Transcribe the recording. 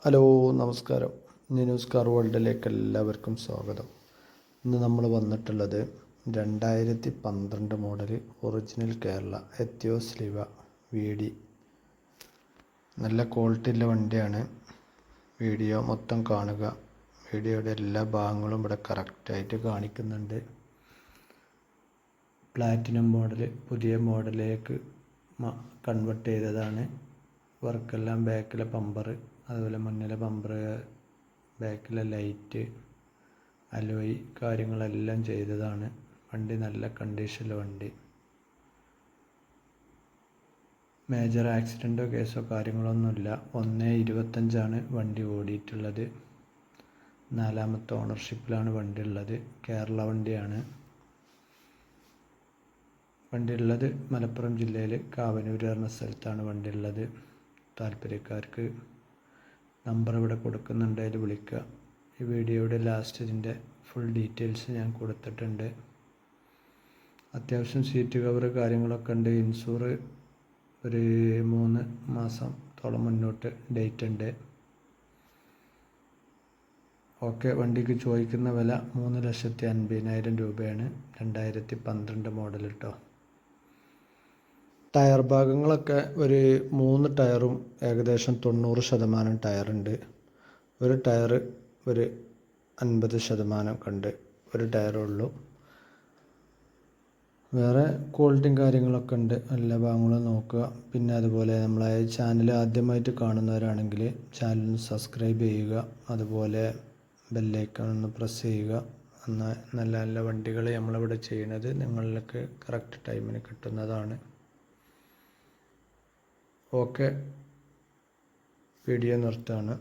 Hello നമസ്കാരം. News car വേൾഡിലേക്ക് എല്ലാവർക്കും സ്വാഗതം. ഇന്ന് നമ്മൾ വന്നിട്ടുള്ളത് 2012 model original Kerala Etios Liva VD. നല്ല ക്വാളിറ്റിയുള്ള വണ്ടിയാണ്. വീഡിയോ മൊത്തം കാണുക. വീഡിയോയുടെ എല്ലാ ഭാഗങ്ങളും ഇവിടെ കറക്റ്റായിട്ട് കാണിക്കുന്നുണ്ട്. പ്ലാറ്റിനം മോഡൽ പുതിയ മോഡലിലേക്ക് കൺവെർട്ട് ചെയ്തതാണ്. വർക്കെല്ലാം ബാക്കിലെ ബമ്പർ, അതുപോലെ മുന്നിലെ ബമ്പർ, ബാക്കിലെ ലൈറ്റ്, അലോയ് കാര്യങ്ങളെല്ലാം ചെയ്തതാണ്. വണ്ടി നല്ല കണ്ടീഷനിലെ വണ്ടി. മേജർ ആക്സിഡൻറ്റോ കേസോ കാര്യങ്ങളൊന്നുമില്ല. 1.25 വണ്ടി ഓടിയിട്ടുള്ളത്. 4ാമത്തെ ഓണർഷിപ്പിലാണ് വണ്ടി ഉള്ളത്. കേരള വണ്ടിയാണ്. വണ്ടി ഉള്ളത് മലപ്പുറം ജില്ലയിൽ കാവനൂർ എന്ന സ്ഥലത്താണ് വണ്ടി ഉള്ളത്. താല്പര്യക്കാർക്ക് നമ്പർ ഇവിടെ കൊടുക്കുന്നുണ്ട്, അതിൽ വിളിക്കുക. ഈ വീഡിയോയുടെ ലാസ്റ്റ് ഇതിൻ്റെ ഫുൾ ഡീറ്റെയിൽസ് ഞാൻ കൊടുത്തിട്ടുണ്ട്. അത്യാവശ്യം സീറ്റ് കവർ കാര്യങ്ങളൊക്കെ ഉണ്ട്. ഇൻഷൂർ ഒരു 3 മാസത്തോളം മുന്നോട്ട് ഡേറ്റ് ഉണ്ട്. ഓക്കെ. വണ്ടിക്ക് ചോദിക്കുന്ന വില 3,50,000 രൂപയാണ്. 2012 മോഡൽ കേട്ടോ. ടയർ ഭാഗങ്ങളൊക്കെ ഒരു 3 ടയറും ഏകദേശം 90% ടയറുണ്ട്. ഒരു ടയർ ഒരു 50% കണ്ട് ഒരു ടയറേ ഉള്ളൂ. വേറെ ക്വാളിറ്റിയും കാര്യങ്ങളൊക്കെ ഉണ്ട്. എല്ലാ ഭാഗങ്ങളും നോക്കുക. പിന്നെ അതുപോലെ നമ്മളെ ചാനൽ ആദ്യമായിട്ട് കാണുന്നവരാണെങ്കിൽ ചാനൽ സബ്സ്ക്രൈബ് ചെയ്യുക. അതുപോലെ ബെല്ലൈക്കൺ ഒന്ന് പ്രസ് ചെയ്യുക. എന്നാൽ നല്ല നല്ല വണ്ടികൾ നമ്മളിവിടെ ചെയ്യുന്നത് നിങ്ങൾക്ക് കറക്റ്റ് ടൈമിന് കിട്ടുന്നതാണ്. Okay, video നിർത്താണ്.